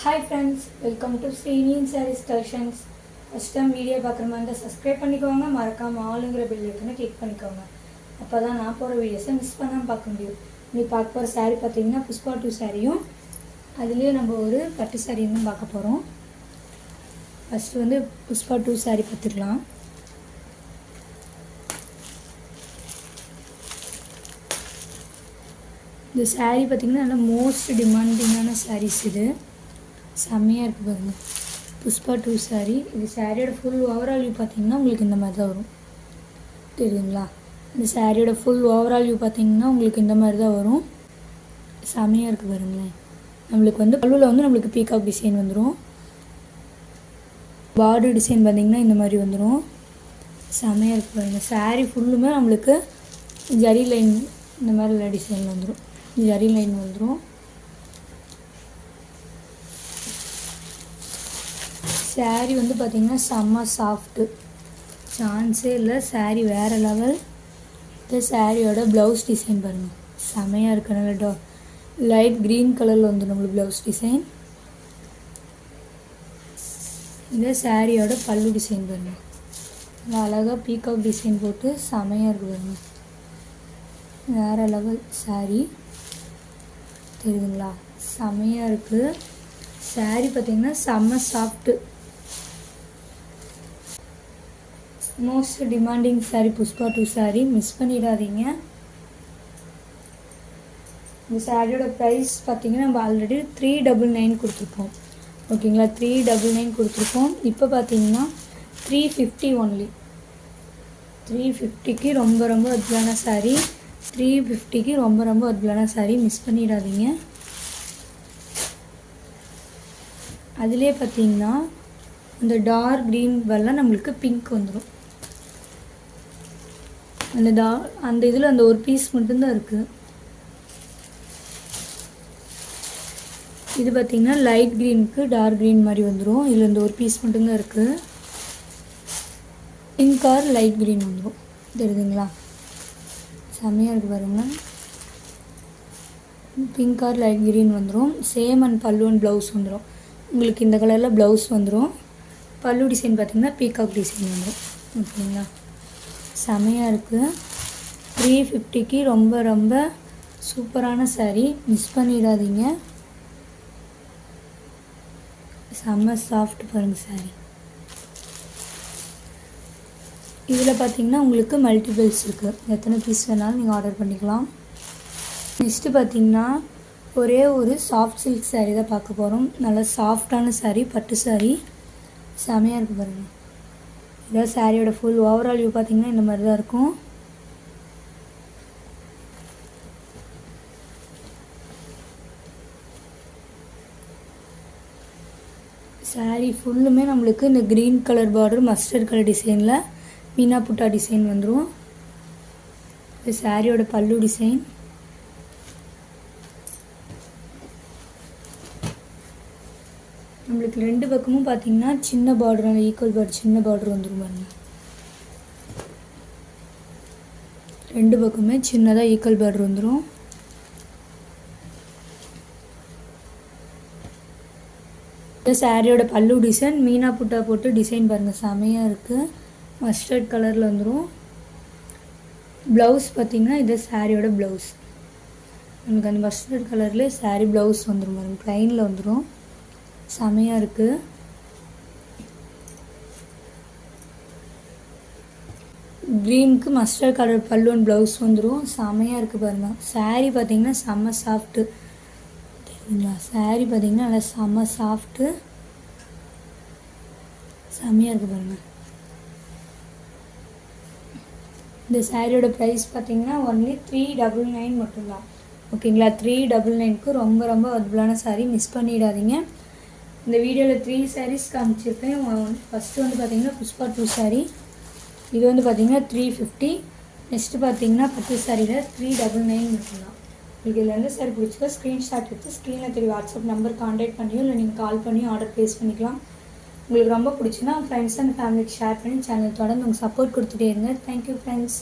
Hi friends, welcome to Srinian Sarees Collections. First time video பார்க்குற மாதிரி இருந்தால் subscribe பண்ணிக்கோங்க, மறக்காமல் ஆளுங்கிற பெல் ஐக்கனை கிளிக் பண்ணிக்கோங்க. அப்போ தான் நான் போகிற வீடியோஸை மிஸ் பண்ணாமல் பார்க்க முடியும். நீ பார்க்க போகிற சாரீ பார்த்தீங்கன்னா புஷ்பா 2 சாரியும் அதுலேயே நம்ம ஒரு பட்டு சாரியும் தான் பார்க்க போகிறோம். ஃபஸ்ட்டு வந்து புஷ்பா 2 சாரீ பார்த்துக்கலாம். இந்த சாரீ பார்த்திங்கன்னா நல்லா மோஸ்ட் டிமாண்டிங்கான சாரீஸ். இது செம்மையாக இருக்குது பாருங்கள். புஷ்பா 2 சாரீ. இது சாரியோட ஃபுல் ஓவரால் வியூ பார்த்திங்கன்னா உங்களுக்கு இந்த மாதிரி தான் வரும், தெரியுங்களா? இந்த சாரியோட ஃபுல் ஓவரால் வியூ பார்த்திங்கன்னா உங்களுக்கு இந்த மாதிரி தான் வரும். செம்மையாக இருக்குது பாருங்களேன். நம்மளுக்கு வந்து பல்லுவில் வந்து நம்மளுக்கு பீகாக் டிசைன் வந்துடும். பார்டர் டிசைன் பார்த்திங்கன்னா இந்த மாதிரி வந்துடும். செம்மையாக இருக்குது பாருங்கள். சாரீ ஃபுல்லுமே நம்மளுக்கு ஜரி லைன் இந்த மாதிரி டிசைன் வந்துடும். ஜரி லைன் வந்துடும். சாரீ வந்து பார்த்திங்கன்னா செம்ம சாஃப்ட்டு, சான்ஸே இல்லை. சாரீ வேறு லெவல். இந்த சாரியோட ப்ளவுஸ் டிசைன் பாருங்கள், செம்மையாக இருக்குது. நல்லா லைட் க்ரீன் கலரில் வந்து நம்மளுக்கு ப்ளவுஸ் டிசைன். இந்த சாரியோட பல்லு டிசைன் பாருங்கள், நல்லா அழகாக பீகாக் டிசைன் போட்டு செம்மையாக இருக்குது பாருங்கள். வேறு லெவல் சாரீ, தெரியுதுங்களா? செம்மையாக இருக்குது. சாரீ பார்த்திங்கன்னா செம்ம soft. Most demanding sari Pushpa 2 sari, miss பண்ணிடாதீங்க. இந்த சாரியோட ப்ரைஸ் பார்த்திங்கன்னா நம்ம ஆல்ரெடி 399 கொடுத்துருப்போம், ஓகேங்களா? 399 கொடுத்துருப்போம். இப்போ பார்த்திங்கன்னா 350 ஒன்லி. 350க்கு ரொம்ப அற்புதமான சாரீ. 350க்கு ரொம்ப அற்புதமான சாரீ, மிஸ் பண்ணிடாதீங்க. அதிலே பார்த்திங்கன்னா இந்த டார்க் க்ரீன் வரலாம் நம்மளுக்கு பிங்க் வந்துடும். அந்த இதில் அந்த ஒரு பீஸ் மட்டும்தான் இருக்குது. இது பார்த்திங்கன்னா லைட் க்ரீனுக்கு டார்க் க்ரீன் மாதிரி வந்துடும். இதில் இந்த ஒரு பீஸ் மட்டும்தான் இருக்குது. பிங்க் ஆர் லைட் க்ரீன் வந்துடும், தெரியுதுங்களா? செம்மையாக இருக்குது பாருங்கள். பிங்க் ஆர் லைட் க்ரீன் வந்துடும். சேம் அண்ட் பல்லு அண்ட் ப்ளவுஸ் வந்துடும். உங்களுக்கு இந்த கலரில் ப்ளவுஸ் வந்துடும். பல்லு டிசைன் பார்த்திங்கன்னா பீகாக் டிசைன் வந்துடும், ஓகேங்களா? செமையாக இருக்குது. 350க்கு ரொம்ப சூப்பரான சாரீ, மிஸ் பண்ணிடாதீங்க. செம்ம சாஃப்ட் பாருங்கள் சாரீ. இதில் பார்த்திங்கன்னா உங்களுக்கு மல்டிபிள்ஸ் இருக்குது, எத்தனை பீஸ் வேணாலும் நீங்கள் ஆர்டர் பண்ணிக்கலாம். நெக்ஸ்ட்டு பார்த்திங்கன்னா ஒரே ஒரு சாஃப்ட் சில்க் சாரீ தான் பார்க்க போகிறோம். நல்லா சாஃப்டான சாரீ, பட்டு சாரீ, செமையாக இருக்குது பாருங்கள். இதான் சாரியோட ஃபுல் ஓவரால் வியூ பார்த்திங்கன்னா இந்த மாதிரி தான் இருக்கும். சாரீ ஃபுல்லுமே நம்மளுக்கு இந்த green colour border mustard colour டிசைனில் மீனா புட்டா டிசைன் வந்துடும். இது சாரியோட பல்லு டிசைன். நம்மளுக்கு ரெண்டு பக்கமும் பார்த்திங்கன்னா சின்ன பார்டர், அந்த ஈக்குவல் பார்டர் சின்ன பார்டர் வந்துடும் பாருங்க. ரெண்டு பக்கமே சின்னதாக ஈக்குவல் பார்டர் வந்துடும். இந்த சாரியோட பல்லு டிசைன் மீனா புட்டா போட்டு டிசைன் பாருங்கள், செமையாக இருக்குது. மஸ்டர்ட் கலரில் வந்துடும். ப்ளவுஸ் பார்த்திங்கன்னா இது சாரியோட ப்ளவுஸ். நமக்கு அந்த மஸ்டர்ட் கலர்லேயே சாரீ ப்ளவுஸ் வந்துடும் பாருங்கள், ப்ளைனில் வந்துடும். செமையாக இருக்குது. க்ரீனுக்கு மஸ்டர்ட் கலர் பல்லு அண்ட் ப்ளவுஸ் வந்துடும். செமையாக இருக்குது பாருங்கள். சாரீ பார்த்திங்கன்னா செம்ம சாஃப்ட்டு, தெரியுங்களா? சாரீ பார்த்திங்கன்னா நல்லா செம்ம சாஃப்ட்டு, செம்மையாக இருக்குது பாருங்கள். இந்த சாரியோட ப்ரைஸ் பார்த்திங்கன்னா ஒன்லி 399 மட்டும்தான், ஓகேங்களா? 399க்கு ரொம்ப அற்புதமான சாரீ, மிஸ் பண்ணிடாதீங்க. இந்த வீடியோவில் 3 சாரீஸ் காமிச்சிருப்பேன். ஃபஸ்ட்டு வந்து பார்த்திங்கன்னா புஷ்பா 2 சாரீ. இது வந்து பார்த்திங்கன்னா 350. நெக்ஸ்ட்டு பார்த்திங்கன்னா பட்டு சாரியில் 399 மட்டும்தான். உங்களுக்கு இதில் எந்த சாரீ பிடிச்சிக்கோ ஸ்க்ரீன்ஷாட் எடுத்து ஸ்க்ரீனில் தெரிய வாட்ஸ்அப் நம்பர் கான்டாக்ட் பண்ணியோ இல்லை நீங்கள் கால் பண்ணி ஆர்டர் ப்ளேஸ் பண்ணிக்கலாம். உங்களுக்கு ரொம்ப பிடிச்சின்னா ஃப்ரெண்ட்ஸ் அண்ட் ஃபேமிலிக்கு ஷேர் பண்ணி சேனல் தொடர்ந்து உங்கள் சப்போர்ட் கொடுத்துட்டே இருங்க. Thank you friends.